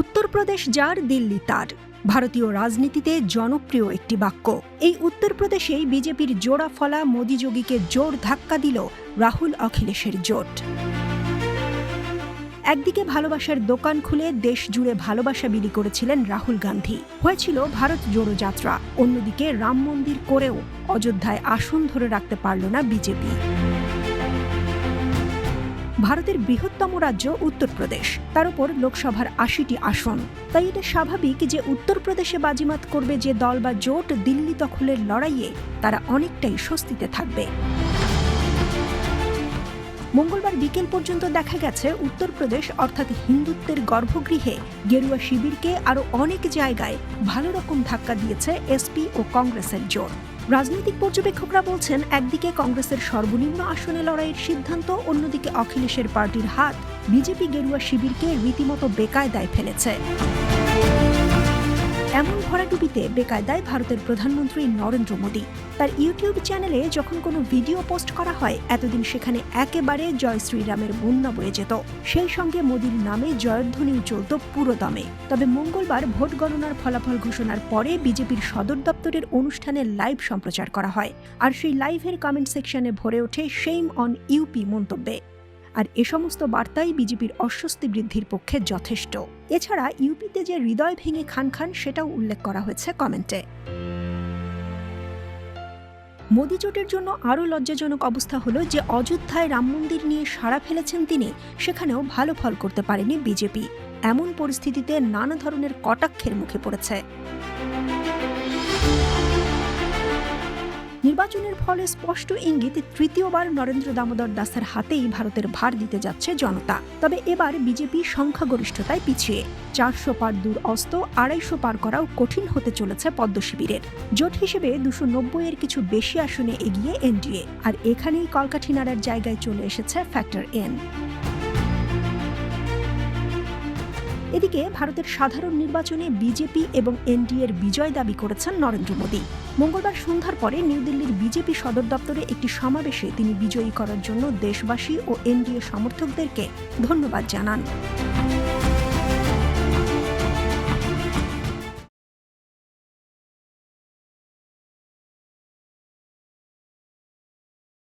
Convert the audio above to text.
উত্তরপ্রদেশ যার, দিল্লি তার। ভারতীয় রাজনীতিতে জনপ্রিয় একটি বাক্য। এই উত্তরপ্রদেশেই বিজেপির জোড়া ফলা মোদি যোগীকে জোর ধাক্কা দিল রাহুল অখিলেশের জোট। একদিকে ভালোবাসার দোকান খুলে দেশ জুড়ে ভালোবাসা বিলি করেছিলেন রাহুল গান্ধী, হয়েছিল ভারত জোড়ো যাত্রা। অন্যদিকে রাম মন্দির করেও অযোধ্যায় আসন ধরে রাখতে পারল না বিজেপি। ভারতের বৃহত্তম রাজ্য উত্তরপ্রদেশ, তার উপর লোকসভার ৮০টি আসন। তাই এটা স্বাভাবিক যে উত্তরপ্রদেশে বাজিমাত করবে যে দল বা জোট দিল্লি দখলের লড়াইয়ে তারা অনেকটাই স্বস্তিতে থাকবে। মঙ্গলবার বিকেল পর্যন্ত দেখা গেছে উত্তরপ্রদেশ অর্থাৎ হিন্দুত্বের গর্ভগৃহে গেরুয়া শিবিরকে আরও অনেক জায়গায় ভালো রকম ধাক্কা দিয়েছে এসপি ও কংগ্রেসের জোট। রাজনৈতিক পর্যবেক্ষকরা বলছেন, একদিকে কংগ্রেসের সর্বনিম্ন আসনে লড়াইয়ের সিদ্ধান্ত, অন্যদিকে অখিলেশের পার্টির হাত বিজেপি গেরুয়া শিবিরকে রীতিমতো বেকায়দায় ফেলেছে। এমন ভরাডুবিতে বেকায়দায় ভারতের প্রধানমন্ত্রী নরেন্দ্র মোদী। তার ইউটিউব চ্যানেলে যখন কোনো ভিডিও পোস্ট করা হয়, এতদিন সেখানে একেবারে জয় শ্রীরামের বন্যা বয়ে যেত। সেই সঙ্গে মোদীর নামে জয়ধ্বনিও চলত পুরো দমে। তবে মঙ্গলবার ভোট গণনার ফলাফল ঘোষণার পরে বিজেপির সদর দপ্তরের অনুষ্ঠানে লাইভ সম্প্রচার করা হয়। আর সেই লাইভের কমেন্ট সেকশনে ভরে ওঠে শেম অন ইউপি মন্তব্যে। আর এ সমস্ত বার্তাই বিজেপির অস্বস্তি বৃদ্ধির পক্ষে যথেষ্ট। এছাড়া ইউপিতে যে হৃদয় ভেঙে খান খান, সেটাও উল্লেখ করা হয়েছে কমেন্টে। মোদি জোটের জন্য আরও লজ্জাজনক অবস্থা হলো যে অযোধ্যায় রাম মন্দির নিয়ে সাড়া ফেলেছেন তিনি, সেখানেও ভালো ফল করতে পারেনি বিজেপি। এমন পরিস্থিতিতে নানা ধরনের কটাক্ষের মুখে পড়েছে। নির্বাচনের ফলে স্পষ্ট ইঙ্গিত, তৃতীয়বার নরেন্দ্র দামোদর দাসের হাতেই ভারতের ভার দিতে যাচ্ছে জনতা। তবে এবার বিজেপি সংখ্যাগরিষ্ঠতায় পিছিয়ে। ৪০০ পার দূর অস্ত ২৫০ পার করাও কঠিন হতে চলেছে পদ্ম শিবিরের। জোট হিসেবে ২৯০-এর কিছু বেশি আসনে এগিয়ে এনডিএ। আর এখানেই কলকাঠি নাড়ার জায়গায় চলে এসেছে ফ্যাক্টর এন। এদিকে ভারতের সাধারণ নির্বাচনে বিজেপি এবং এনডিএর বিজয় দাবি করেছেন নরেন্দ্র মোদী। মঙ্গলবার সন্ধ্যার পরে নিউ দিল্লির বিজেপি সদর দপ্তরে একটি সমাবেশে তিনি বিজয়ী করার জন্য দেশবাসী ও এনডিএ সমর্থকদেরকে ধন্যবাদ জানান।